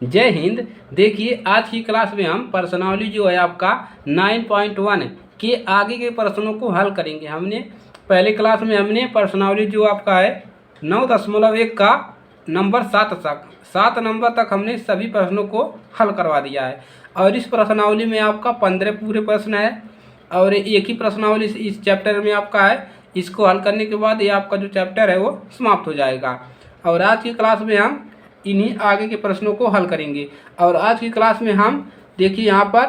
जय हिंद। देखिए आज की क्लास में हम प्रश्नावली जो है आपका 9.1 के आगे के प्रश्नों को हल करेंगे। हमने पहले क्लास में हमने प्रश्नावली जो आपका है 9.1 का नंबर 7 नंबर तक हमने सभी प्रश्नों को हल करवा दिया है। और इस प्रश्नावली में आपका 15 पूरे प्रश्न है और एक ही प्रश्नावली इस चैप्टर में आपका है। इसको हल करने के बाद ये आपका जो चैप्टर है वो समाप्त हो जाएगा। और आज की क्लास में हम इन्हीं आगे के प्रश्नों को हल करेंगे। और आज की क्लास में हम देखिए यहाँ पर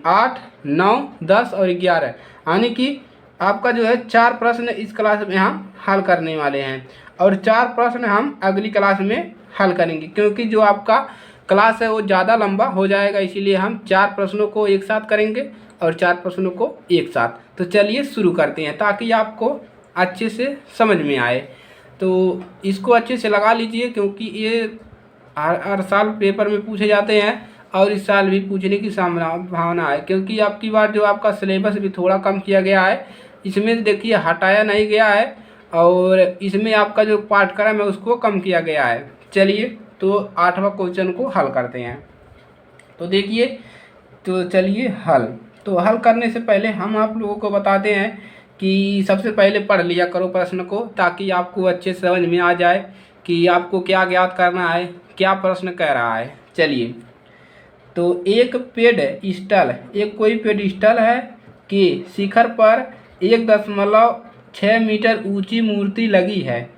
8, 9, 10 और 11 यानी कि आपका जो है 4 प्रश्न इस क्लास में हम हल करने वाले हैं और 4 प्रश्न हम अगली क्लास में हल करेंगे, क्योंकि जो आपका क्लास है वो ज़्यादा लंबा हो जाएगा, इसीलिए हम 4 प्रश्नों को एक साथ करेंगे और 4 प्रश्नों को एक साथ। तो चलिए शुरू करते हैं ताकि आपको अच्छे से समझ में आए। तो इसको अच्छे से लगा लीजिए, क्योंकि ये हर साल पेपर में पूछे जाते हैं और इस साल भी पूछने की संभावना है, क्योंकि आपकी बार जो आपका सिलेबस भी थोड़ा कम किया गया है। इसमें देखिए हटाया नहीं गया है और इसमें आपका जो पाठ्यक्रम है उसको कम किया गया है। चलिए तो 8वां क्वेश्चन को हल करते हैं। तो देखिए, तो चलिए हल करने से पहले हम आप लोगों को बताते हैं कि सबसे पहले पढ़ लिया करो प्रश्न को, ताकि आपको अच्छे से समझ में आ जाए कि आपको क्या ज्ञात करना है, क्या प्रश्न कह रहा है। चलिए, तो एक कोई पेडिस्टल है कि शिखर पर 1.6 मीटर ऊंची मूर्ति लगी है।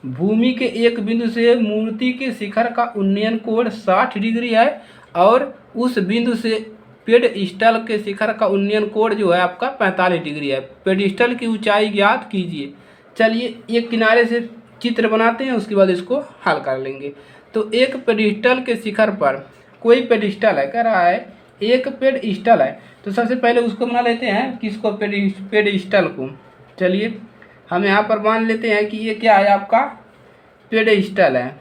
भूमि के एक बिंदु से मूर्ति के शिखर का उन्नयन कोण 60 डिग्री है और उस बिंदु से पेडस्टल के शिखर का उन्नयन कोण जो है आपका 45 डिग्री है। पेडस्टल की ऊंचाई ज्ञात कीजिए। चलिए एक किनारे से चित्र बनाते हैं, उसके बाद इसको हल कर लेंगे। तो एक पेडस्टल के शिखर पर, कोई पेडस्टल है कह रहा है, एक पेडस्टल है, तो सबसे पहले उसको बना लेते हैं, किसको, पेडस्टल को। चलिए हम यहाँ पर मान लेते हैं कि ये क्या है, आपका पेडस्टल है,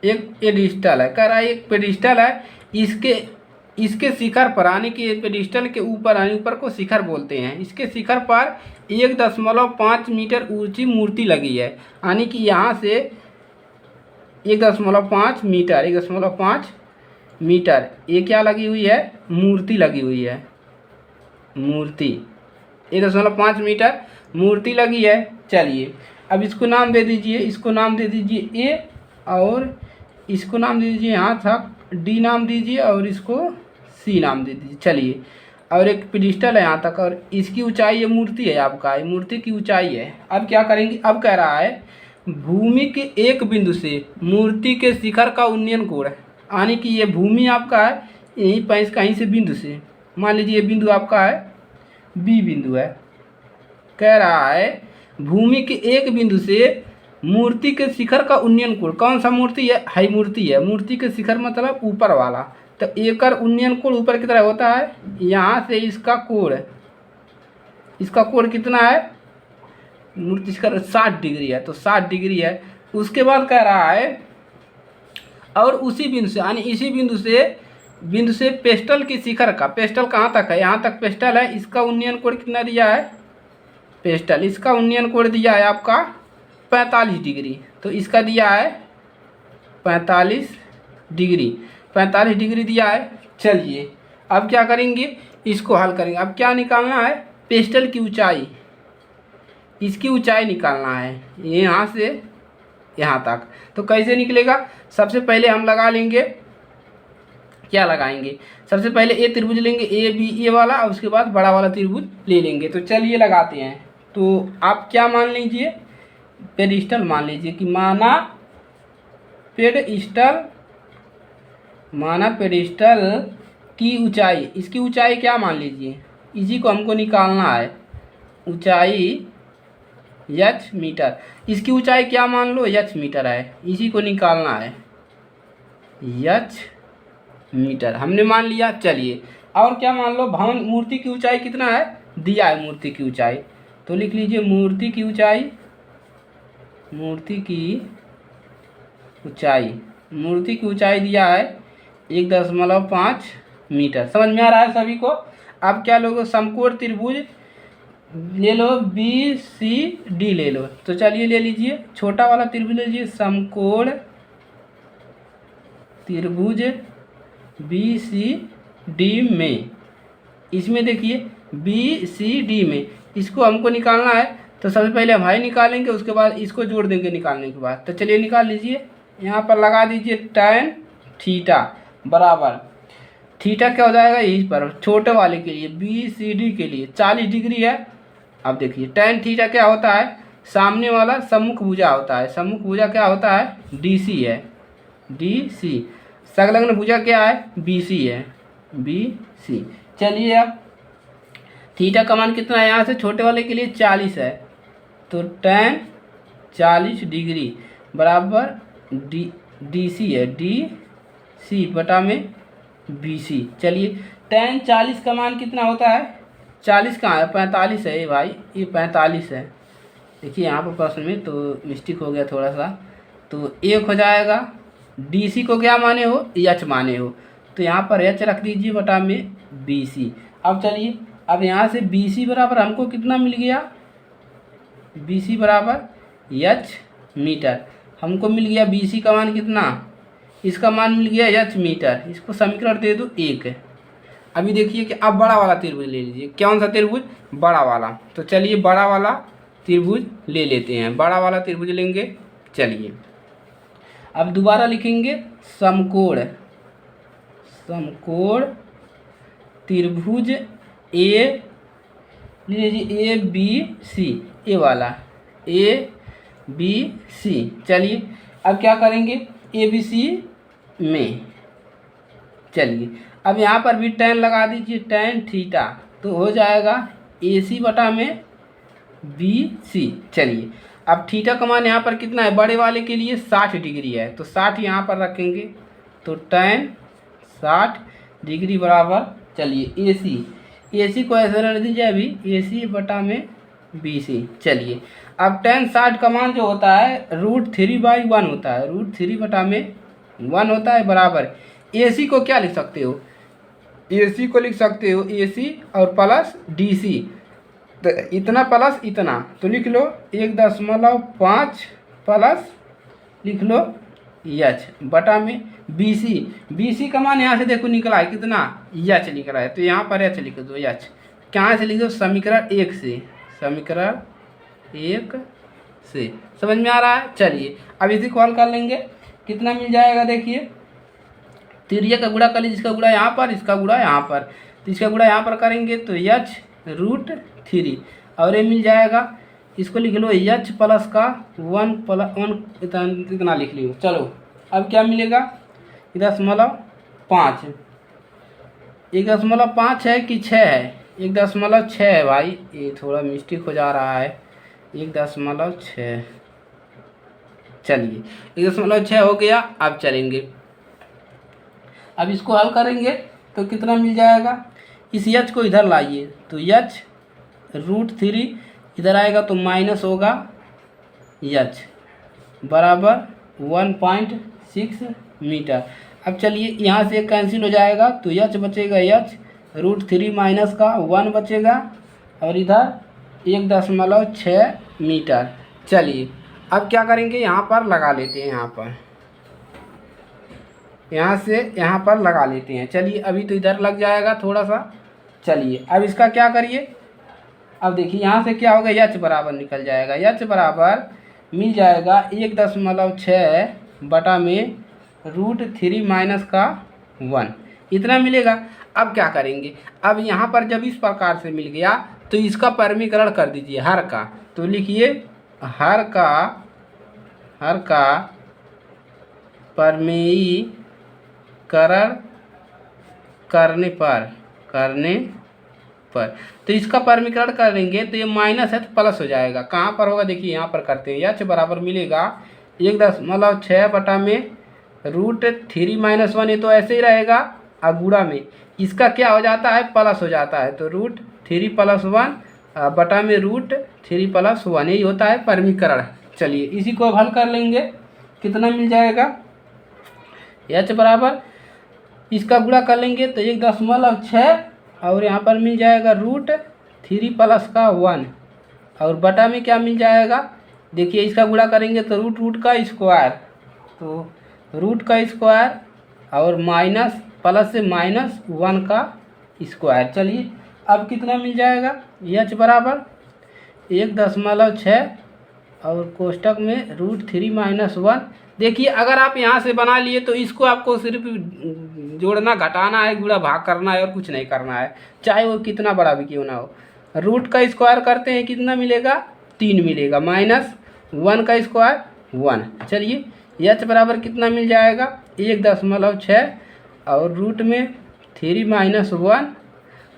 एक पेडिस्टल है, कह रहा है एक पेडिस्टल है। इसके शिखर पर, यानी कि पेडिस्टल के ऊपर, यानी ऊपर को शिखर बोलते हैं, इसके शिखर पर 1.5 मीटर ऊंची मूर्ति लगी है। यानी कि यहाँ से 1.5 मीटर ये क्या लगी हुई है, मूर्ति लगी हुई है। मूर्ति 1.5 मीटर मूर्ति लगी है। चलिए अब इसको नाम दे दीजिए, इसको नाम दे दीजिए ए और इसको नाम दे दीजिए यहाँ तक डी नाम दीजिए और इसको सी नाम दे दीजिए। चलिए, और एक पेडिस्टल है यहाँ तक और इसकी ऊंचाई, ये मूर्ति है आपका, ये मूर्ति की ऊंचाई है। अब क्या करेंगे, अब कह रहा है भूमि के एक बिंदु से मूर्ति के शिखर का उन्नयन कोण है। यानी कि ये भूमि आपका है, यहीं पर कहीं से बिंदु से, मान लीजिए ये बिंदु आपका है, बी बिंदु है। कह रहा है भूमि के एक बिंदु से मूर्ति के शिखर का उन्नयन कोण, कौन सा मूर्ति है, हाई मूर्ति है। मूर्ति के शिखर मतलब ऊपर वाला, तो एकर उन्नयन कोण ऊपर की तरह होता है। यहाँ से इसका कोण कितना है, मूर्ति शिखर 60 डिग्री है, तो 60 डिग्री है। उसके बाद कह रहा है और उसी बिंदु से, यानी इसी बिंदु से पेस्टल की शिखर का, पेस्टल कहाँ तक है, यहाँ तक पेस्टल है, इसका उन्नयन कोण कितना दिया है, पेस्टल इसका उन्नयन कोण दिया है आपका 45 डिग्री। तो इसका दिया है 45 डिग्री दिया है। चलिए अब क्या करेंगे, इसको हल करेंगे। अब क्या निकालना है, पेस्टल की ऊंचाई, इसकी ऊंचाई निकालना है यहाँ से यहाँ तक। तो कैसे निकलेगा, सबसे पहले हम लगा लेंगे, क्या लगाएंगे, सबसे पहले ए त्रिभुज लेंगे, ए बी ए वाला, और उसके बाद बड़ा वाला त्रिभुज ले लेंगे। तो चलिए लगाते हैं। तो आप क्या मान लीजिए, पेडिस्टल मान लीजिए कि माना पेडिस्टल की ऊंचाई, इसकी ऊंचाई क्या मान लीजिए, इसी को हमको निकालना है, ऊंचाई h मीटर। इसकी ऊंचाई क्या मान लो, h मीटर है, इसी को निकालना है, h मीटर हमने मान लिया। चलिए और क्या मान लो, भवन मूर्ति की ऊंचाई कितना है, दिया है मूर्ति की ऊंचाई, तो लिख लीजिए मूर्ति की ऊंचाई दिया है 1.5 मीटर। समझ में आ रहा है सभी को। अब क्या लोगों, समकोण त्रिभुज ले लो, बी सी डी ले लो। तो चलिए ले लीजिए, छोटा वाला त्रिभुज ले लीजिए, समकोण त्रिभुज बी सी डी में, इसमें देखिए बी सी डी में इसको हमको निकालना है। तो सबसे पहले हम हाई निकालेंगे, उसके बाद इसको जोड़ देंगे निकालने के बाद। तो चलिए निकाल लीजिए, यहाँ पर लगा दीजिए tan थीटा बराबर, थीटा क्या हो जाएगा यहीं पर छोटे वाले के लिए बी सी डी के लिए 40 डिग्री है। अब देखिए tan थीटा क्या होता है, सामने वाला सम्मुख भुजा होता है, सम्मुख भुजा क्या होता है डी सी है, डी सी। संलग्न भुजा क्या है बी सी है, बी सी। चलिए अब थीटा का मान कितना है, यहाँ से छोटे वाले के लिए 40 है, तो tan 40 डिग्री बराबर डी सी है, डी सी बटा में बी सी। चलिए tan 40 का मान कितना होता है, 40 कहाँ है 45 है ये भाई, ये 45 है। देखिए यहाँ पर प्रश्न में तो मिस्टेक हो गया थोड़ा सा, तो एक हो जाएगा। डी सी को क्या माने हो, एच माने हो, तो यहाँ पर एच रख दीजिए बटा में बी सी। अब चलिए अब यहाँ से बी सी बराबर हमको कितना मिल गया, बी सी बराबर एच मीटर, हमको मिल गया बी सी का मान कितना, इसका मान मिल गया एच मीटर। इसको समीकरण दे दो 1। अभी देखिए कि अब बड़ा वाला त्रिभुज ले लीजिए, कौन सा त्रिभुज, बड़ा वाला। तो चलिए बड़ा वाला त्रिभुज ले लेते हैं, बड़ा वाला त्रिभुज लेंगे। चलिए अब दोबारा लिखेंगे समकोण, समकोण त्रिभुज ए लीजिए, ए बी सी, ए वाला ए बी सी। चलिए अब क्या करेंगे ए बी सी में, चलिए अब यहाँ पर भी tan लगा दीजिए, tan थीटा, तो हो जाएगा ए सी बटा में बी सी। चलिए अब थीटा का मान यहाँ पर कितना है, बड़े वाले के लिए 60 डिग्री है, तो 60 यहाँ पर रखेंगे, तो tan 60 डिग्री बराबर, चलिए ए सी को ऐसे रख दीजिए अभी, ए सी बटा में बी सी। चलिए अब tan 60 का मान जो होता है √3/1 होता है, √3 बटा में 1 होता है बराबर, ए सी को क्या लिख सकते हो, ए सी को लिख सकते हो ए सी और प्लस डी सी, तो इतना प्लस इतना, तो लिख लो 1.5 प्लस लिख लो एच बटा में बी सी। बी सी का मान यहाँ से देखो निकला है कितना, एच लिख रहा है, तो यहाँ पर एच लिख दो, एच कहाँ से लिख दो, समीकरण 1 से, समीकरण 1 से। समझ में आ रहा है। चलिए अब इसी को हल कर लेंगे, कितना मिल जाएगा, देखिए तिरिया का गुणा कर लीजिए, इसका गुणा यहाँ पर, इसका गुणा यहाँ पर, तो इसका गुणा यहाँ पर करेंगे तो एच √3 और ये मिल जाएगा, इसको लिख लो एच प्लस का 1 इतना लिख लियो। चलो अब क्या मिलेगा, 1.5, 1.5 है कि 6 है, 1.6 है भाई, ये थोड़ा मिस्टेक हो जा रहा है, 1.6। चलिए 1.6 हो गया। अब चलेंगे, अब इसको हल करेंगे तो कितना मिल जाएगा, इस एच को इधर लाइए, तो एच √3 इधर आएगा तो माइनस होगा एच बराबर 1.6 मीटर। अब चलिए यहाँ से कैंसिल हो जाएगा, तो एच बचेगा, एच √3 माइनस का 1 बचेगा और इधर 1.6 मीटर। चलिए अब क्या करेंगे, यहाँ पर लगा लेते हैं, यहाँ से यहाँ पर लगा लेते हैं। चलिए अभी तो इधर लग जाएगा थोड़ा सा। चलिए अब इसका क्या करिए, अब देखिए यहाँ से क्या होगा, एच बराबर निकल जाएगा, एच बराबर मिल जाएगा 1.6 बटा में √3 माइनस का 1, इतना मिलेगा। अब क्या करेंगे, अब यहाँ पर जब इस प्रकार से मिल गया तो इसका परिमीकरण कर दीजिए हर का, तो लिखिए हर का परिमीकरण करने पर तो इसका परिमीकरण करेंगे तो ये माइनस है तो प्लस हो जाएगा, कहाँ पर होगा देखिए यहाँ पर करते हैं, एच बराबर मिलेगा 1.6 बटा में √3 माइनस 1, ये तो ऐसे ही रहेगा, और गुणा में इसका क्या हो जाता है, प्लस हो जाता है, तो √3 + 1 बटा में √3 + 1, यही होता है परिमीकरण। चलिए इसी को अब हल कर लेंगे, कितना मिल जाएगा, एच बराबर इसका गुणा कर लेंगे तो 1.6 और यहाँ पर मिल जाएगा √3 + का 1 और बटा में क्या मिल जाएगा, देखिए इसका गुणा करेंगे तो रूट का स्क्वायर, तो रूट का स्क्वायर और माइनस प्लस से -1 का स्क्वायर। चलिए अब कितना मिल जाएगा, h बराबर 1.6 और कोष्टक में √3 - 1। देखिए अगर आप यहाँ से बना लिए तो इसको आपको सिर्फ जोड़ना घटाना है, गुणा भाग करना है और कुछ नहीं करना है, चाहे वो कितना बड़ा भी क्यों ना हो। रूट का स्क्वायर करते हैं कितना मिलेगा, 3 मिलेगा, -1 का स्क्वायर 1। चलिए h बराबर कितना मिल जाएगा, 1.6 और रूट में 3 - 1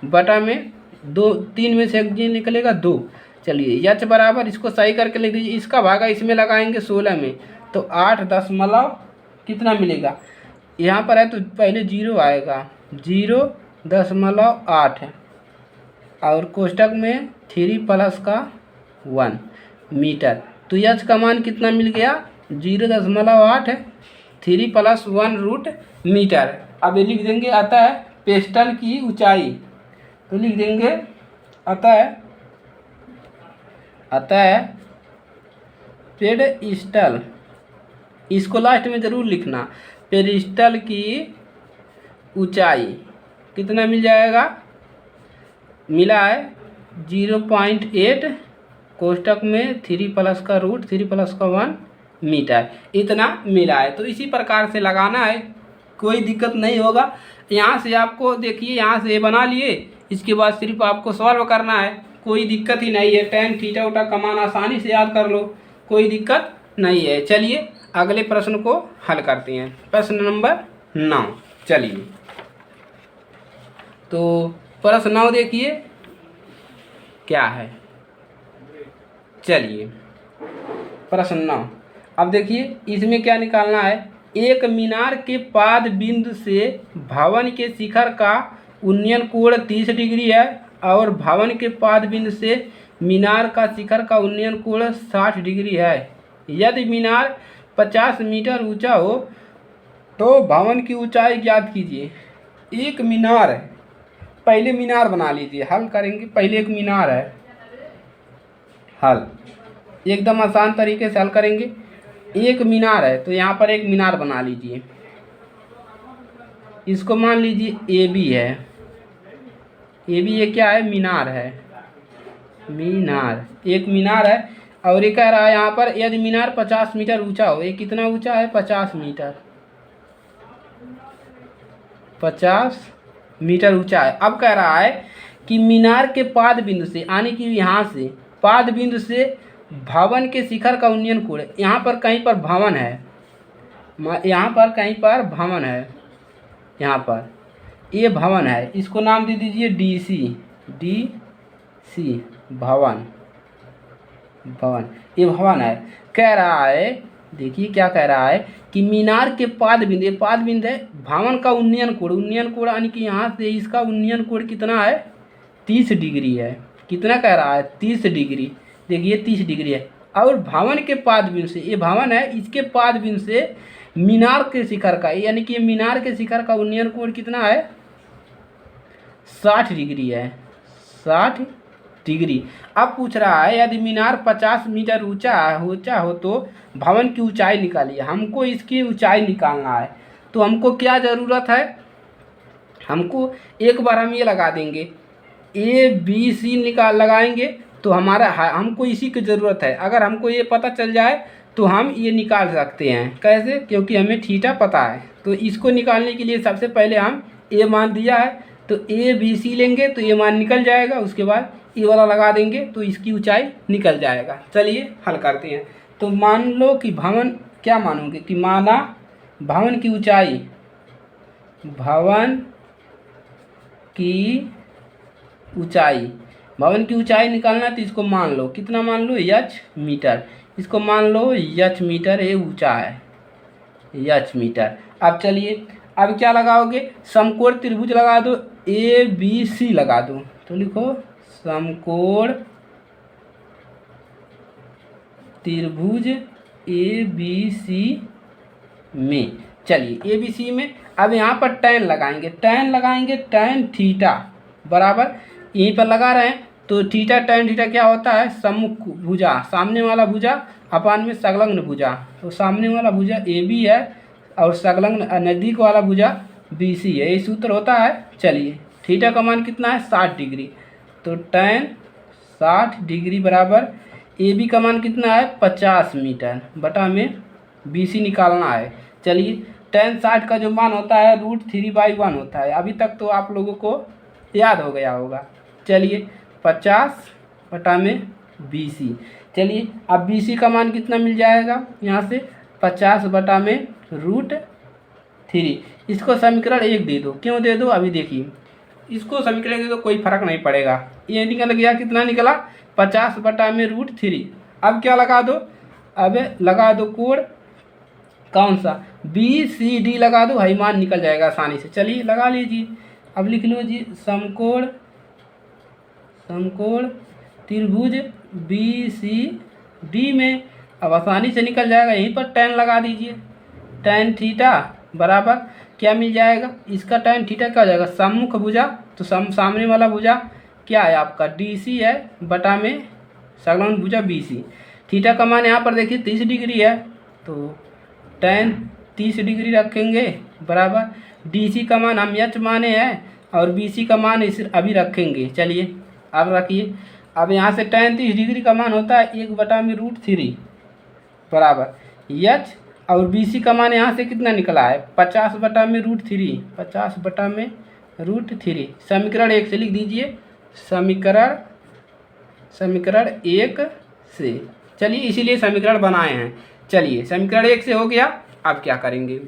बटा में 2, 3 में से 1 निकलेगा 2। चलिए h बराबर, इसको सही करके लिख दीजिए, इसका भागा इसमें लगाएंगे 16 में तो 8 दशमलव कितना मिलेगा, यहाँ पर है तो पहले 0 आएगा, 0.8 और कोष्टक में 3 + 1 मीटर। तो h का मान कितना मिल गया, 0.8 3 + 1 रूट मीटर। अब ये लिख देंगे अतः पेस्टल की ऊंचाई, तो लिख देंगे अतः पेडस्टल, इसको लास्ट में ज़रूर लिखना, पेडस्टल की ऊंचाई कितना मिल जाएगा, मिला है 0.8 कोष्टक में 3 + का रूट 3 + 1 मीटर, इतना मिला है। तो इसी प्रकार से लगाना है, कोई दिक्कत नहीं होगा। यहाँ से आपको देखिए, यहाँ से बना लिए, इसके बाद सिर्फ आपको सॉल्व करना है, कोई दिक्कत ही नहीं है। tan थीटा उटा का मान आसानी से याद कर लो, कोई दिक्कत नहीं है। चलिए अगले प्रश्न को हल करते हैं, प्रश्न नंबर 9। चलिए तो प्रश्न 9 देखिए क्या है। चलिए प्रश्न 9, अब देखिए इसमें क्या निकालना है, एक मीनार के पाद बिंदु से भवन के शिखर का उन्नयन कोण 30 डिग्री है और भवन के पाद बिंदु से मीनार का शिखर का उन्नयन कोण 60 डिग्री है। यदि मीनार 50 मीटर ऊंचा हो तो भवन की ऊंचाई ज्ञात कीजिए। एक मीनार है, पहले मीनार बना लीजिए, हल करेंगे। पहले एक मीनार है, हल एकदम आसान तरीके से हल करेंगे। एक मीनार है तो यहाँ पर एक मीनार बना लीजिए, इसको मान लीजिए AB है, AB ये क्या है, मीनार है, मीनार एक मीनार है। और ये कह रहा है यहाँ पर यदि मीनार 50 मीटर ऊंचा हो, ये कितना ऊंचा है, 50 मीटर, 50 मीटर ऊंचा है। अब कह रहा है कि मीनार के पाद बिंदु से, यानी कि यहाँ से पाद बिंदु से भवन के शिखर का उन्नयन कोण, यहाँ पर कहीं पर भवन है, यहाँ पर कहीं पर भवन है, यहाँ पर ये भवन है, इसको नाम दे दीजिए DC भवन, ये भवन है। कह रहा है, देखिए क्या कह रहा है कि मीनार के पाद बिंदु, ये पाद बिंदु है, भवन का उन्नयन कोण यानी कि यहाँ से इसका उन्नयन कोण कितना है, 30 डिग्री है। कितना कह रहा है, 30 डिग्री, देखिए 30 डिग्री है। और भवन के पाद बिंदु से, ये भवन है, इसके पाद बिंदु से मीनार के शिखर का, यानी कि मीनार के शिखर का उन्नयन कोण कितना है, 60 डिग्री है, 60 डिग्री। अब पूछ रहा है यदि मीनार 50 मीटर ऊंचा हो तो भवन की ऊंचाई निकालिए। हमको इसकी ऊंचाई निकालना है, तो हमको क्या ज़रूरत है, हमको एक बार हम ये लगा देंगे, ABC लगाएंगे तो हमको इसी की ज़रूरत है। अगर हमको ये पता चल जाए तो हम ये निकाल सकते हैं। कैसे, क्योंकि हमें थीटा पता है। तो इसको निकालने के लिए सबसे पहले हम ए मान दिया है तो ABC लेंगे तो ये मान निकल जाएगा, उसके बाद ये वाला लगा देंगे तो इसकी ऊंचाई निकल जाएगा। चलिए हल करते हैं। तो मान लो कि भवन, क्या मानोगे कि माना भवन की ऊंचाई, भवन की ऊंचाई निकालना है तो इसको मान लो, कितना मान लो, h मीटर, इसको मान लो h मीटर, ये ऊंचा है h मीटर। अब चलिए अब क्या लगाओगे, समकोण त्रिभुज लगा दो, ABC लगा दो, तो लिखो समकोण त्रिभुज ABC में। चलिए ABC में अब यहाँ पर tan लगाएंगे, tan थीटा बराबर, यहीं पर लगा रहे हैं तो थीटा tan थीटा क्या होता है, सम्मुख भुजा, सामने वाला भुजा अपान में संलग्न भुजा, तो सामने वाला भुजा AB है और संलग्न नज़दीक वाला भुजा BC है, यही सूत्र होता है। चलिए थीटा का मान कितना है 60 डिग्री, तो tan 60 डिग्री बराबर AB का मान कितना है 50 मीटर बटा में BC निकालना है। चलिए tan 60 का जो मान होता है √3/1 होता है, अभी तक तो आप लोगों को याद हो गया होगा। चलिए 50 बटा में BC, चलिए अब BC का मान कितना मिल जाएगा यहाँ से 50 बटा में √3। इसको समीकरण 1 दे दो, क्यों दे दो अभी देखिए, इसको समीकरण दे दो कोई फर्क नहीं पड़ेगा। ये निकल गया, कितना निकला 50 बटा में √3। अब क्या लगा दो, अब लगा दो कोण, कौन सा BCD लगा दो, भाई मान निकल जाएगा आसानी से। चलिए लगा लीजिए, अब लिख लो जी समकोण त्रिभुज BCD में, अब आसानी से निकल जाएगा। यहीं पर tan लगा दीजिए, tan थीटा बराबर क्या मिल जाएगा, इसका tan थीटा क्या हो जाएगा सम्मुख भुजा, तो सामने वाला भुजा क्या है आपका DC है बटा में संलग्न भुजा BC। थीटा का मान यहाँ पर देखिए 30 डिग्री है, तो tan 30 डिग्री रखेंगे बराबर DC का मान हम H माने हैं और BC का मान इस अभी रखेंगे। चलिए अब रखिए, अब यहाँ से tan 30 डिग्री का मान होता है 1 बटा में √3 बराबर H, और BC का मान यहाँ से कितना निकला है 50 बटा में √3, 50 बटा में √3। समीकरण 1 से लिख दीजिए, समीकरण 1 से। चलिए इसीलिए समीकरण बनाए हैं। चलिए समीकरण 1 से हो गया, अब क्या करेंगे,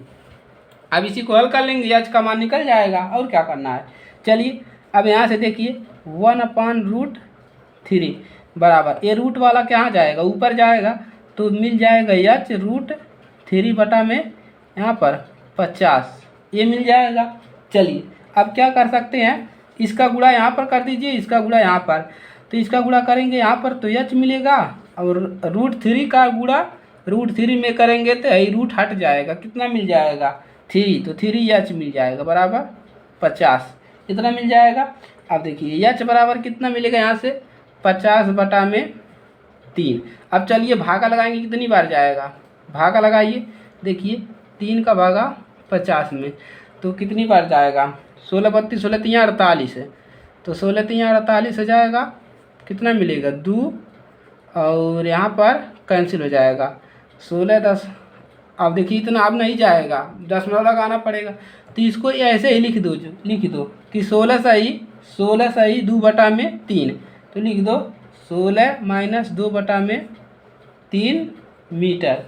अब इसी को हल कर लेंगे, H का मान निकल जाएगा और क्या करना है। चलिए अब यहाँ से देखिए 1/√3 बराबर, ये रूट वाला कहाँ जाएगा ऊपर जाएगा, तो मिल जाएगा H √3 बटा में यहाँ पर 50, ये मिल जाएगा। चलिए अब क्या कर सकते हैं, इसका गुणा यहाँ पर कर दीजिए, इसका गुणा यहाँ पर, तो इसका गुणा करेंगे यहाँ पर तो H मिलेगा, और √3 का गुणा √3 में करेंगे तो यही रूट हट जाएगा, कितना मिल जाएगा 3, तो 3H मिल जाएगा बराबर 50, इतना मिल जाएगा। अब देखिए H बराबर कितना मिलेगा यहाँ से 50 बटा में 3। अब चलिए भागा लगाएंगे, कितनी बार जाएगा, भागा लगाइए, देखिए 3 का भागा 50 में, तो कितनी बार जाएगा 16 32 16 3 48 है, तो 16 3 48 हो जाएगा, कितना मिलेगा 2, और यहाँ पर कैंसिल हो जाएगा 16 10। अब देखिए इतना अब नहीं जाएगा, 10 लगाना पड़ेगा, तो इसको ऐसे ही लिख दो कि 16 सही 2 बटा में 3, तो लिख दो 16 माइनस 2 बटा में 3 मीटर,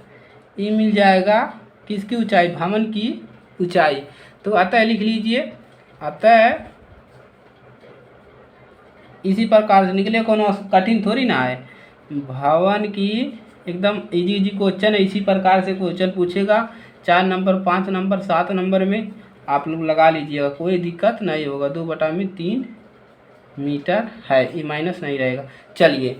ये मिल जाएगा किसकी ऊंचाई, भवन की ऊंचाई। तो अतः लिख लीजिए, अतः इसी प्रकार से निकले, कोनो कठिन थोड़ी ना है, भवन की एकदम इजी क्वेश्चन है। इसी प्रकार से क्वेश्चन पूछेगा 4 नंबर 5 नंबर 7 नंबर में, आप लोग लगा लीजिएगा, कोई दिक्कत नहीं होगा। 2 बटा में 3 मीटर है, ये माइनस नहीं रहेगा। चलिए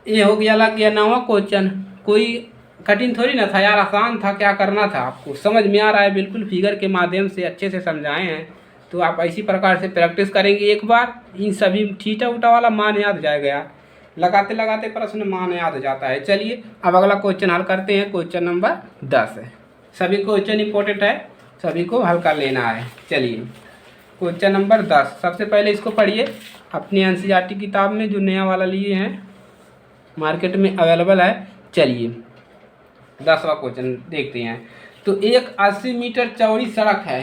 ये हो गया, लग गया 9वां क्वेश्चन। कोई कठिन थोड़ी ना था यार, आसान था, क्या करना था आपको, समझ में आ रहा है, बिल्कुल फिगर के माध्यम से अच्छे से समझाए हैं। तो आप इसी प्रकार से प्रैक्टिस करेंगे, एक बार इन सभी थीटा उटा वाला मान याद जाएगा यार, लगाते लगाते प्रश्न मान याद हो जाता है। चलिए अब अगला क्वेश्चन हल करते हैं, क्वेश्चन नंबर 10 है। सभी क्वेश्चन इंपॉर्टेंट है, सभी को हल कर लेना है। चलिए क्वेश्चन नंबर 10, सबसे पहले इसको पढ़िए अपनी NCERT किताब में, जो नया वाला लिए हैं, मार्केट में अवेलेबल है। चलिए 10वां क्वेश्चन देखते हैं। तो एक 80 मीटर चौड़ी सड़क है,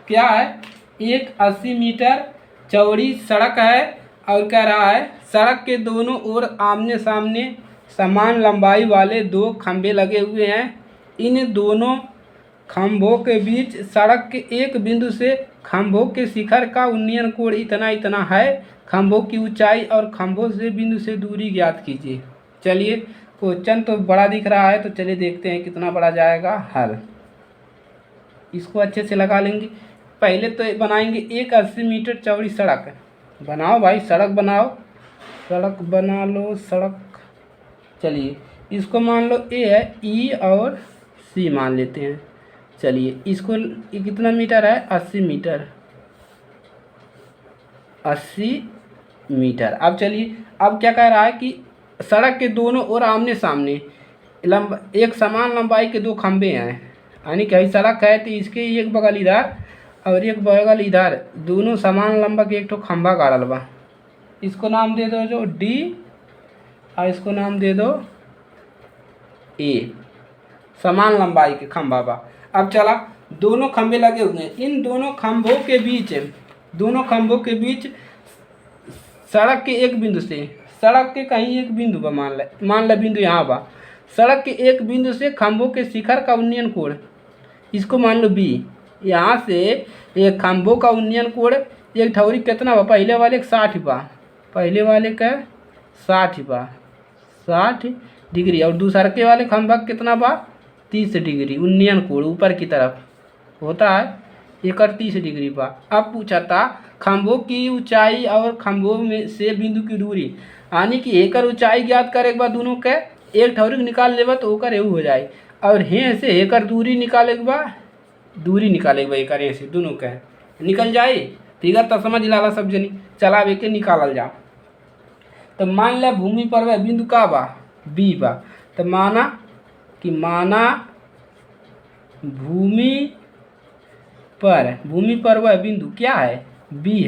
क्या है, एक 80 मीटर चौड़ी सड़क है, और कह रहा है सड़क के दोनों ओर आमने सामने समान लंबाई वाले 2 खंभे लगे हुए हैं। इन दोनों खंभों के बीच सड़क के एक बिंदु से खंभों के शिखर का उन्नयन कोण इतना इतना है। खंभों की ऊंचाई और खंभों से बिंदु से दूरी ज्ञात कीजिए। चलिए क्वेश्चन तो बड़ा दिख रहा है, तो चलिए देखते हैं कितना बड़ा जाएगा हल। इसको अच्छे से लगा लेंगे। पहले तो बनाएंगे एक 80 मीटर चौड़ी सड़क, बनाओ भाई सड़क बनाओ, सड़क बना लो सड़क। चलिए इसको मान लो ए है, ई और सी मान लेते हैं। चलिए इसको कितना मीटर है 80 मीटर, 80 मीटर। अब चलिए अब क्या कह रहा है कि सड़क के दोनों ओर आमने सामने एक समान लंबाई के 2 खंभे हैं। यानी कहीं सड़क है तो इसके एक बगल इधर और एक बगल इधर, दोनों समान लंबा के एक ठो खंभा गाड़ल बा। इसको नाम दे दो जो डी और इसको नाम दे दो ए। समान लंबाई के खंभा बा। अब चला, दोनों खंभे लगे हुए हैं, इन दोनों खंभों के बीच सड़क के एक बिंदु से, सड़क के कहीं एक बिंदु बा, मान ले बिंदु यहाँ बा, सड़क के एक बिंदु से खंभों के शिखर का उन्नयन कोण, इसको मान लो बी। यहाँ से एक खंभों का उन्नयन कोण एक ठौरी कितना बा, पहले वाले का 60 बा, पहले वाले का 60 बा, 60 डिग्री, और दूसरे के वाले खंभा कितना बा, 30 डिग्री उन्नयन कोण ऊपर की तरफ होता है, 31 डिग्री बा। अब पूछा था खंभों की ऊंचाई और खंभों में से बिंदु की दूरी, यानी कि एकर ऊंचाई ज्ञात करे एक बार दोनों के एक ठौरी निकाल लेबा तो ओकर एहू हो जाए, और हे से एकर दूरी निकाले के बा, दूरी निकाले के बा एकर हे से दोनों के निकल जाए। फिगर तो समझ लाला सब जनी। चला अब एके निकालल जा। तो मान ले भूमि पर वह बिंदु का बा, बी बा, तो माना भूमि पर वह बिंदु क्या है, बी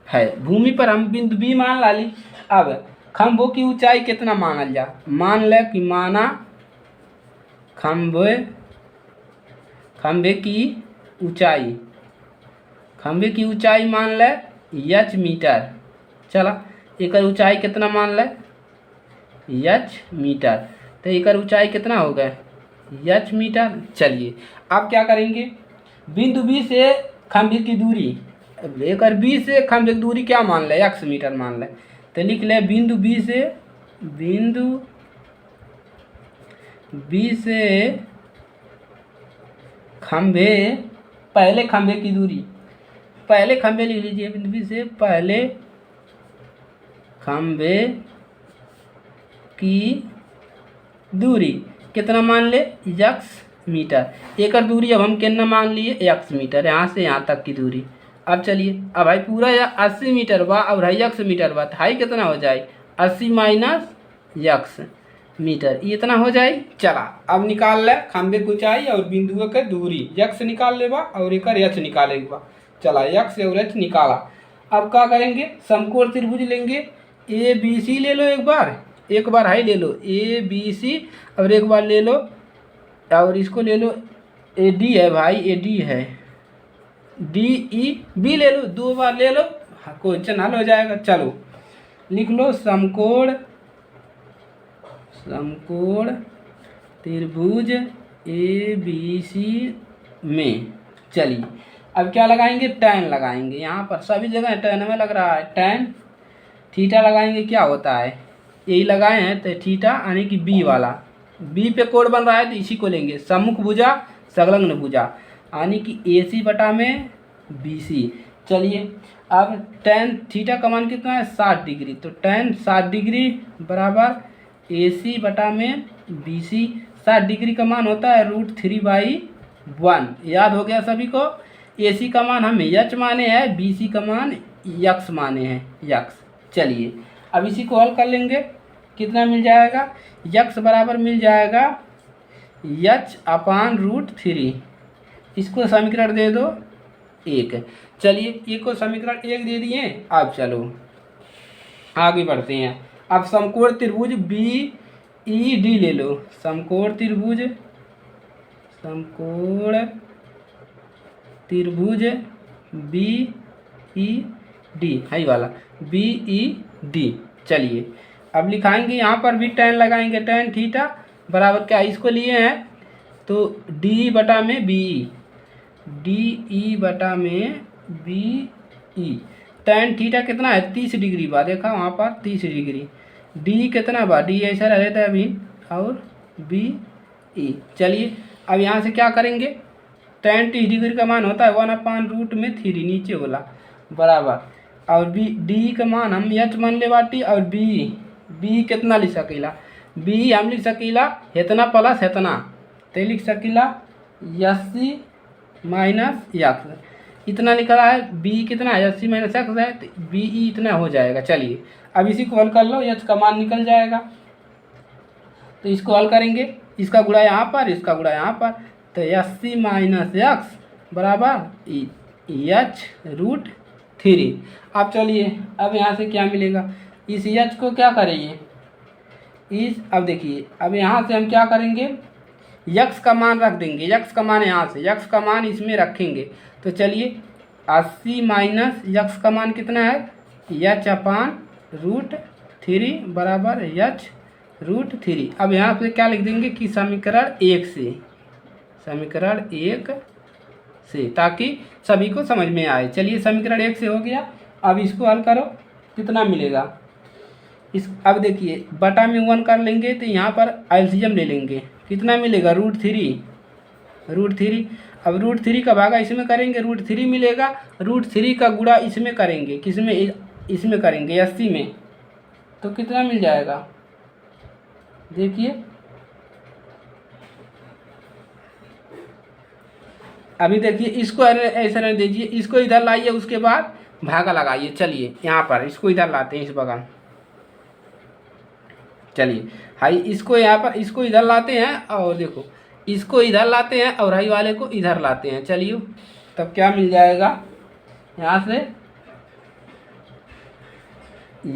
है, भूमि पर हम बिंदु बी मान लाली। अब खंभों की ऊंचाई कितना मानल जा, मान ले कि माना खंभे की ऊंचाई मान ले एच मीटर। चला एक ऊंचाई कितना मान ले एच मीटर, तो एक ऊंचाई कितना हो गया एच मीटर। चलिए अब क्या करेंगे, बिंदु बी से खंभे की दूरी, एक बी से खंभे की दूरी क्या मान ले, एक्स मीटर मान ले, तो लिख ले बिंदु बी से खंभे, पहले खंभे की दूरी, पहले खंभे लिख लीजिए, बिंदु बी से पहले खंभे की दूरी कितना मान ले एक्स मीटर। एक दूरी अब हम कितना मान लिए एक्स मीटर, यहाँ से यहाँ तक की दूरी। अब चलिए, अब भाई पूरा 80 मीटर बा और हाई एक्स मीटर बा, हाई कितना हो जाए 80 माइनस एक्स मीटर, इतना हो जाए। चला अब निकाल ले खंभे की ऊंचाई और बिंदुओं के दूरी, एक्स निकाल ले बा और एक एच निकाले बा। चला एक्स और एच निकाला। अब क्या करेंगे, समकोण त्रिभुज लेंगे, ए बी सी ले लो, एक बार हाई ले लो ए बी सी, और एक बार ले लो और इसको ले लो ए डी है भाई, ए डी है, डी ई बी ले लो, 2 बार ले लो, क्वेश्चन हल हो जाएगा। चलो लिख लो समकोण त्रिभुज ए बी सी में। चलिए अब क्या लगाएंगे, tan लगाएंगे, यहाँ पर सभी जगह tan में लग रहा है, tan थीटा लगाएंगे, क्या होता है यही लगाए हैं, तो थीटा यानी कि बी वाला, बी पे कोण बन रहा है तो इसी को लेंगे, सम्मुख भुजा संलग्न भुजा, यानी कि ए सी बटा में बी सी। चलिए अब tan थीटा का मान कितना है 60 डिग्री, तो tan 60 डिग्री बराबर ए सी बटा में बी सी। 60 डिग्री का मान होता है √3/1, याद हो गया सभी को। ए सी का मान हम एच माने हैं, बी सी का मान यक्स माने हैं, यक्स। चलिए अब इसी को हल कर लेंगे, कितना मिल जाएगा, यक्स बराबर मिल जाएगा h/√3, इसको समीकरण दे दो 1। चलिए एक को समीकरण 1 दे दिए। अब चलो आगे बढ़ते हैं। अब समकोण त्रिभुज बी ई डी ले लो, समकोण त्रिभुज बी ई डी, हाई वाला बी ई डी। चलिए अब लिखाएंगे, यहाँ पर भी tan लगाएंगे, tan थीटा बराबर क्या इसको लिए हैं तो डी बटा में बी ई बटा में बी ई। tan थीटा कितना है 30 डिग्री बा, देखा वहाँ पर 30 डिग्री, डी कितना बा, डी ऐसा रहता है अभी, और बी ई। चलिए अब यहाँ से क्या करेंगे, tan 30 डिग्री का मान होता है 1/√3 नीचे वाला बराबर, और बी डी का मान हम एच मान ले बाटी, और बी कितना लिख सकीला, बी हम लिख सकीला इतना प्लस इतना, तो लिख सकीला 80 माइनस एक्स, इतना निकला है, बी कितना है 80 माइनस एक्स है, तो बी ई इतना हो जाएगा। चलिए अब इसी को हल कर लो, एच का मान निकल जाएगा, तो इसको हल करेंगे इसका गुणा यहाँ पर, इसका गुणा यहाँ पर, तो 80 माइनस एक्स बराबर h√3। अब चलिए, अब यहाँ से क्या मिलेगा, इस h को क्या करेंगे, अब देखिए, अब यहाँ से हम क्या करेंगे, यक्स का मान रख देंगे, यक्स का मान यहाँ से, यक्स का मान इसमें रखेंगे। तो चलिए 80 माइनस यक्स का मान कितना है, h/√3 बराबर h√3। अब यहाँ पे क्या लिख देंगे कि समीकरण 1 से, समीकरण 1 से, ताकि सभी को समझ में आए। चलिए समीकरण 1 से हो गया। अब इसको हल करो, कितना मिलेगा, अब देखिए बटा में 1 कर लेंगे तो यहाँ पर एलसीएम ले लेंगे, कितना मिलेगा, √3। अब √3 का भागा इसमें करेंगे, √3 मिलेगा, √3 का गुणा इसमें करेंगे, किसमें, इसमें करेंगे 80 में, तो कितना मिल जाएगा, देखिए अभी देखिए, इसको ऐसा नहीं दीजिए, इसको इधर लाइए, उसके बाद भागा लगाइए। चलिए यहाँ पर इसको इधर लाते हैं, इस बगल, चलिए हाई इसको यहाँ पर, इसको इधर लाते हैं, और देखो इसको इधर लाते हैं और हाई वाले को इधर लाते हैं। चलिए तब क्या मिल जाएगा, यहाँ से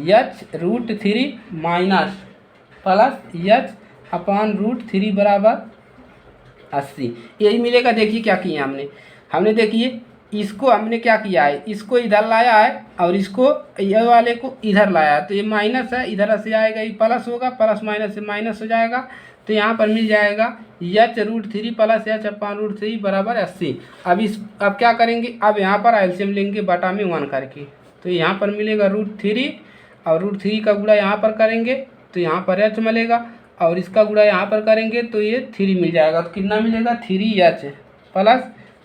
h√3 माइनस प्लस h/√3 बराबर 80, यही मिलेगा। देखिए क्या किया हमने देखिए इसको हमने क्या किया है, इसको इधर लाया है और इसको ये वाले को इधर लाया है, तो ये माइनस है, इधर से आएगा, ये प्लस होगा, प्लस माइनस से माइनस हो जाएगा, तो यहाँ पर मिल जाएगा h√3 प्लस h/√3 बराबर 80। अब क्या करेंगे, अब यहाँ पर एलसीएम लेंगे बटा में 1 करके, तो यहाँ पर मिलेगा √3 और √3 का गुणा यहाँ पर करेंगे तो यहाँ पर h मिलेगा, और इसका गुणा यहाँ पर करेंगे तो ये 3 मिल जाएगा, तो कितना मिलेगा, 3h प्लस,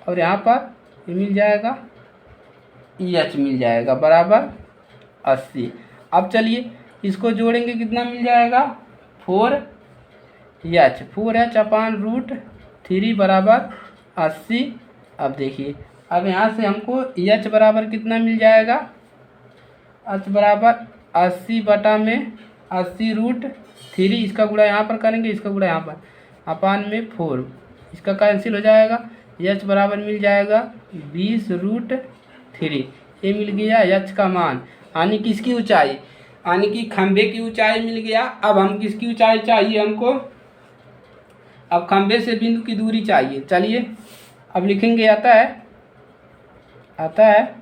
और यहाँ पर ये मिल जाएगा EH मिल जाएगा बराबर 80। अब चलिए इसको जोड़ेंगे, कितना मिल जाएगा, 4h/√3 बराबर 80। अब देखिए, अब यहाँ से हमको EH बराबर कितना मिल जाएगा, h बराबर 80 बटा में 80√3, इसका गुणा यहाँ पर करेंगे, इसका गुणा यहाँ पर, अपान में 4, इसका कैंसिल हो जाएगा, h बराबर मिल जाएगा 20√3। ये मिल गया h का मान, यानी किसकी ऊंचाई, यानी कि खंभे की ऊंचाई मिल गया। अब हम किसकी ऊंचाई चाहिए हमको, अब खंभे से बिंदु की दूरी चाहिए। चलिए अब लिखेंगे, आता है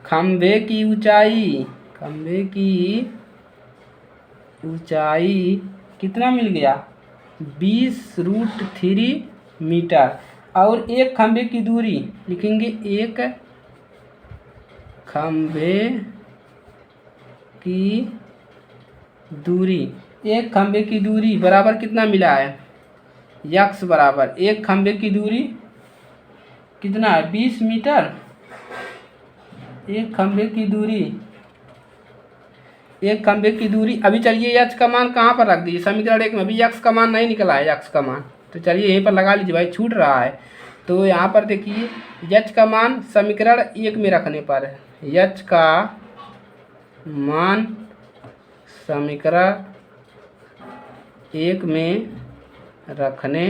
खंभे की ऊंचाई, खंभे की ऊंचाई कितना मिल गया, 20√3 मीटर, और एक खंभे की दूरी लिखेंगे, एक खंभे की दूरी, एक खंभे की दूरी बराबर कितना मिला है, यक्स बराबर, एक खंभे की दूरी कितना है, 20 मीटर, एक खंभे की दूरी, एक खंभे की दूरी। अभी चलिए यक्स का मान कहाँ पर रख दीजिए, समीकरण 1 में अभी यक्स का मान नहीं निकला है, यक्स का मान, तो चलिए यहीं पर लगा लीजिए भाई, छूट रहा है। तो यहाँ पर देखिए h का मान समीकरण 1 में रखने पर, h का मान समीकरण 1 में रखने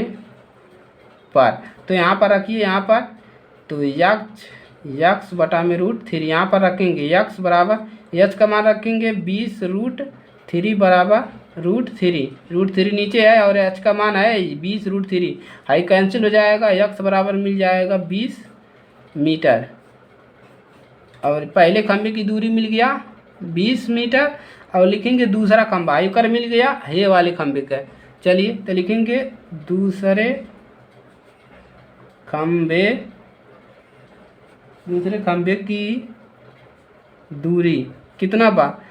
पर, तो यहाँ पर रखिए, यहाँ पर तो यक्स बटा में √3 यहाँ पर रखेंगे, यक्स बराबर h का मान रखेंगे 20√3 बराबर √3 नीचे है और h का मान है 20√3, हाई कैंसिल हो जाएगा, x बराबर मिल जाएगा 20 मीटर, और पहले खंभे की दूरी मिल गया 20 मीटर, और लिखेंगे दूसरा खंभा हाई कर मिल गया ये वाले खंभे का। चलिए तो लिखेंगे दूसरे खंभे की दूरी कितना बा,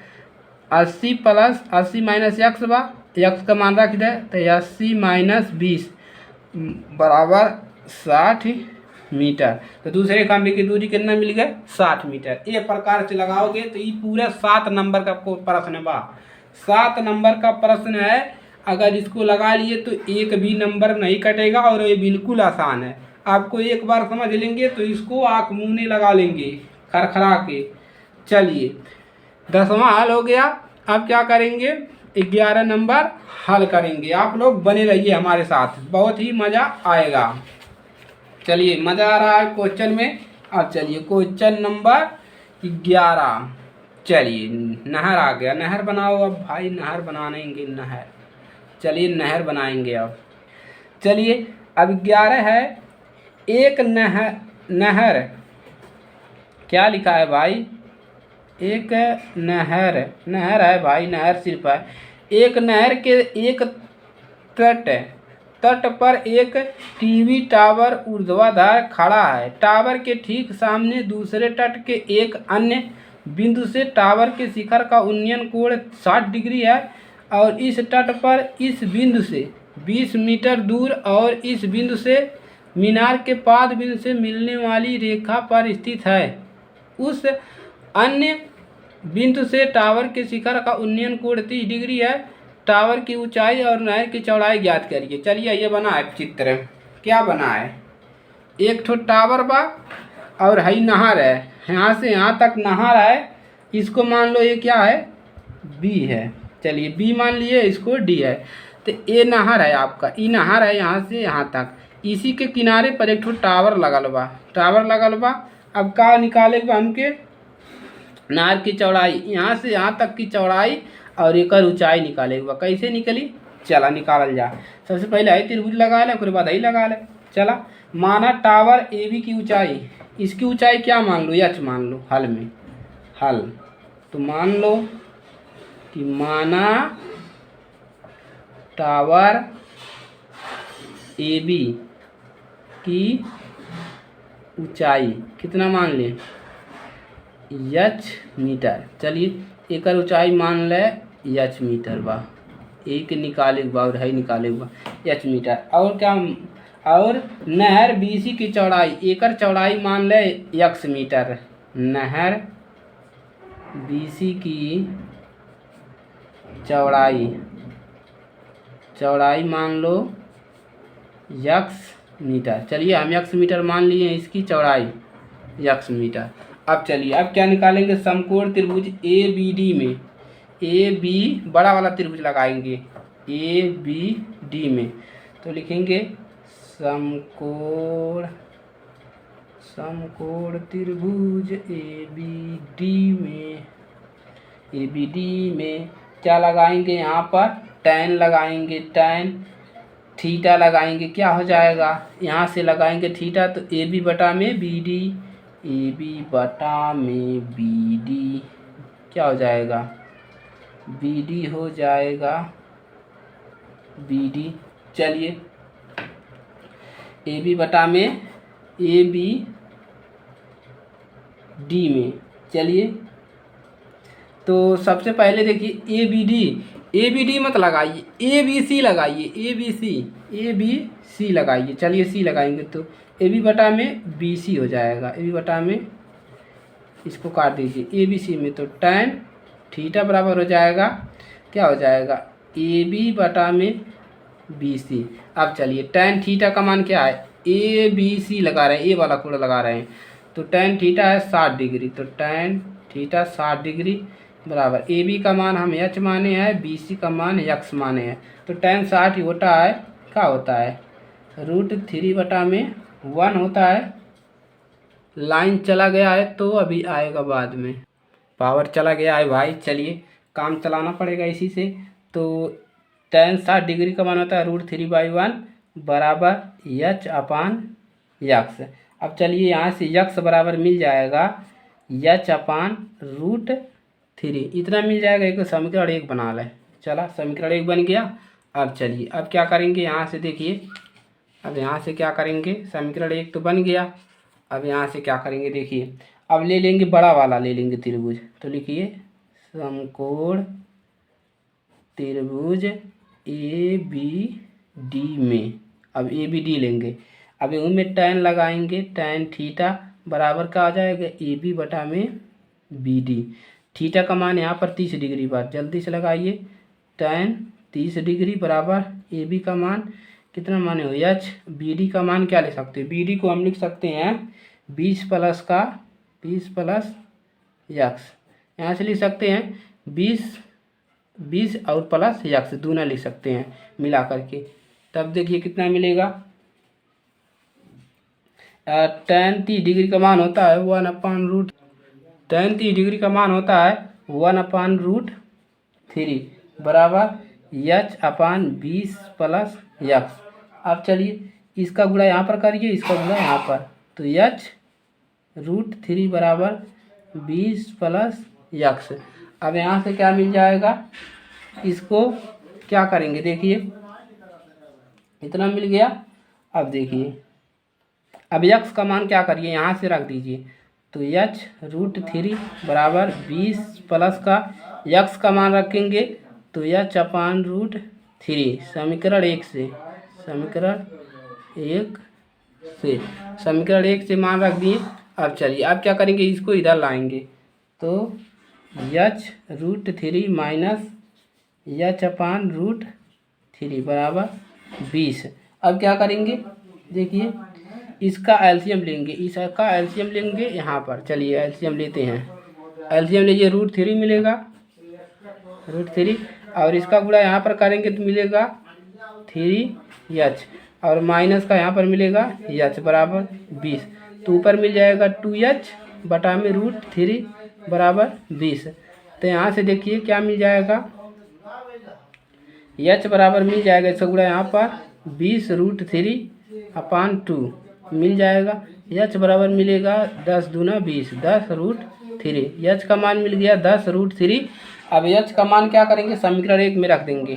80 प्लस 80 माइनस x बा, x का मान रख दे तो 80 माइनस 20 बराबर 60 मीटर। तो दूसरे खंभे की दूरी कितना मिल गया, 60 मीटर। ये प्रकार से लगाओगे तो ये पूरा 7 नंबर का प्रश्न बा, 7 नंबर का प्रश्न है। अगर इसको लगा लिए तो एक भी नंबर नहीं कटेगा और ये बिल्कुल आसान है। आपको एक बार समझ लेंगे तो इसको आँख मुँह लगा लेंगे खरखरा के। चलिए 10वां हल हो गया। अब क्या करेंगे, 11 नंबर हल करेंगे। आप लोग बने रहिए हमारे साथ, बहुत ही मज़ा आएगा। चलिए, मज़ा आ रहा है क्वेश्चन में। अब चलिए क्वेश्चन नंबर 11। चलिए, नहर आ गया, नहर बनाओ अब भाई, नहर बनाएंगे नहर। चलिए नहर बनाएंगे अब। चलिए अब 11 है, एक नहर, नहर क्या लिखा है भाई, एक नहर, नहर है भाई, नहर सिर्फ है। एक नहर के एक तट, तट पर एक टीवी टावर ऊर्ध्वाधर खड़ा है। टावर के ठीक सामने दूसरे तट के एक अन्य बिंदु से टावर के शिखर का उन्नयन कोण 60 डिग्री है और इस तट पर इस बिंदु से 20 मीटर दूर और इस बिंदु से मीनार के पाद बिंदु से मिलने वाली रेखा पर स्थित है। उस अन्य बिंदु से टावर के शिखर का उन्नयन कोण 30 डिग्री है। टावर की ऊंचाई और नहर की चौड़ाई ज्ञात करिए। चलिए ये बना है चित्र, क्या बना है, एक ठो टावर बा और हई नहर है, यहाँ से यहाँ तक नहर है। इसको मान लो ये क्या है, बी है। चलिए बी मान लिए, इसको डी है। तो ये नहर है आपका, ई नहर है यहाँ से यहाँ तक। इसी के किनारे पर एक ठो टावर लगल बा, टावर लगल बा। अब का निकाले बा हमके, नहर की चौड़ाई, यहाँ से यहाँ तक की चौड़ाई और एक ऊंचाई निकालेगा। कैसे निकली, चला निकालल जा। सबसे पहले है त्रिभुज लगा ले, फिर बाद ही लगा ले। चला, माना टावर ए बी की ऊंचाई, इसकी ऊंचाई क्या मान लो, एच मान लो। हल में, हल तो मान लो कि माना टावर ए बी की ऊंचाई कितना मान ले, एच मीटर। चलिए एक ऊंचाई मान ले एच मीटर बा, एक निकाले बा और है निकाले बा एच मीटर। और क्या, और नहर बीसी की चौड़ाई, एकर चौड़ाई मान ले एक्स मीटर। नहर बीसी की चौड़ाई, चौड़ाई मान लो एक्स मीटर। चलिए हम एक्स मीटर मान लिए, इसकी चौड़ाई एक्स मीटर। अब चलिए अब क्या निकालेंगे, समकोण त्रिभुज ए बी डी में, ए बी बड़ा वाला त्रिभुज लगाएंगे ए बी डी में। तो लिखेंगे समकोण, समकोण त्रिभुज ए बी डी में, ए बी डी में क्या लगाएंगे, यहाँ पर टैन लगाएंगे, टैन थीटा लगाएंगे। क्या हो जाएगा, यहाँ से लगाएंगे थीटा, तो ए बी बटा में बी डी, ए बी बटा में बी डी क्या हो जाएगा, बी डी हो जाएगा, बी डी। चलिए ए बी बटा में ए बी डी में। चलिए तो सबसे पहले देखिए ए बी डी मत लगाइए, ए बी सी लगाइए, ए बी सी लगाइए। चलिए सी लगाएंगे तो ए बी बटा में बी सी हो जाएगा, ए बी बटा में इसको काट दीजिए ए बी सी में, तो टैन थीटा बराबर हो जाएगा, क्या हो जाएगा, ए बी बटा में बी सी। अब चलिए टैन थीटा का मान क्या है, ए बी सी लगा रहे हैं, ए वाला कोण लगा रहे हैं, तो टैन थीटा है 60 डिग्री, तो टैन थीटा 60 डिग्री बराबर ए बी का मान हम एच माने हैं, बी सी का मान एक्स माने हैं। तो टैन 60 ही होता है, क्या होता है, √3 बटा में 1 होता है। लाइन चला गया है तो अभी आएगा बाद में, पावर चला गया है भाई। चलिए काम चलाना पड़ेगा इसी से। तो टैन 60 डिग्री का मान होता है √3/1 बराबर एच अपान यक्स। अब चलिए यहाँ से यक्स बराबर मिल जाएगा एच अपान √3, इतना मिल जाएगा। एक समीकरण 1 बना लें। चला समीकरण 1 बन गया। अब चलिए अब क्या करेंगे, यहाँ से देखिए, अब यहाँ से क्या करेंगे, समीकरण 1 तो बन गया। अब यहाँ से क्या करेंगे देखिए, अब ले लेंगे बड़ा वाला, ले लेंगे त्रिभुज। तो लिखिए समकोण त्रिभुज ए बी डी में, अब ए बी डी लेंगे। अब उनमें टैन लगाएंगे, टैन थीटा बराबर का आ जाएगा ए बी बटा में बी डी। थीटा का मान यहाँ पर 30 डिग्री बार, जल्दी से लगाइए, टैन 30 डिग्री बराबर ए बी का मान कितना माने हो एच, बी डी का मान क्या ले सकते हैं, बी डी को हम लिख सकते हैं 20 प्लस यक्स। यहाँ से लिख सकते हैं 20 20 और प्लस यक्स दूना लिख सकते हैं मिला करके। तब देखिए कितना मिलेगा, tan 30 डिग्री का मान होता है 1/√। tan 30 डिग्री का मान होता है 1/√3 बराबर h/20 प्लस यक्स। अब चलिए इसका गुणा यहाँ पर करिए, इसका गुणा यहाँ पर, तो h√3 बराबर 20 प्लस यक्स। अब यहाँ से क्या मिल जाएगा, इसको क्या करेंगे देखिए, इतना मिल गया। अब देखिए अब यक्स का मान क्या करिए, यहाँ से रख दीजिए, तो h√3 बराबर 20 प्लस का यक्स का मान रखेंगे तो h/√3 समीकरण 1 से, समीकरण 1 से मान रख दिए। अब चलिए अब क्या करेंगे, इसको इधर लाएंगे तो h√3 माइनस h/√3 बराबर 20। अब क्या करेंगे देखिए, इसका एलसीएम लेंगे, इसका एलसीएम लेंगे यहाँ पर। चलिए एलसीएम लेते हैं, एलसीएम लीजिए, √3 मिलेगा, √3 और इसका गुणा यहाँ पर करेंगे तो मिलेगा 3h और माइनस का यहाँ पर मिलेगा h बराबर 20। तो ऊपर मिल जाएगा 2h बटा में √3 बराबर 20। तो यहाँ से देखिए क्या मिल जाएगा, h बराबर मिल जाएगा, इसका गुणा यहाँ पर 20√3/2 मिल जाएगा। h बराबर मिलेगा 10 दूना 20, 10√3। h का मान मिल गया 10√3। अब h का मान क्या करेंगे, समीकरण 1 में रख देंगे,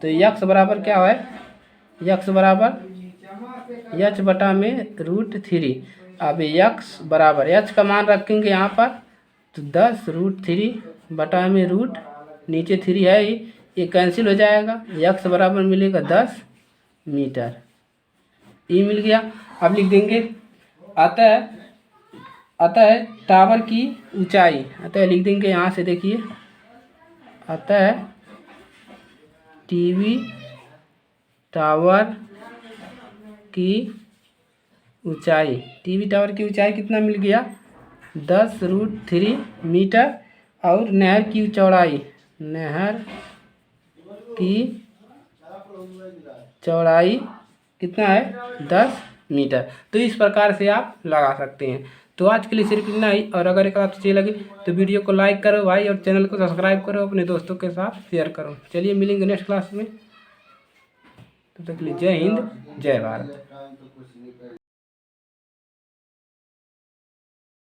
तो x बराबर क्या है, x बराबर h बटा में √3। अब x बराबर h का मान रखेंगे यहाँ पर, तो 10√3 बटा में रूट, नीचे 3 है ये कैंसिल हो जाएगा, x बराबर मिलेगा 10 मीटर। ये मिल गया। अब लिख देंगे अतः टावर की ऊंचाई, अतः लिख देंगे यहाँ से देखिए, अतः टीवी टावर की ऊंचाई, टीवी टावर की ऊंचाई कितना मिल गया, 10√3 मीटर। और नहर की चौड़ाई, नहर की चौड़ाई कितना है, 10 मीटर। तो इस प्रकार से आप लगा सकते हैं। तो आज के लिए सिर्फ इतना ही, और अगर एक बात अच्छी लगे तो वीडियो को लाइक करो भाई, और चैनल को सब्सक्राइब करो, अपने दोस्तों के साथ शेयर करो। चलिए मिलेंगे नेक्स्ट क्लास में, तब तक के लिए जय हिंद जय भारत।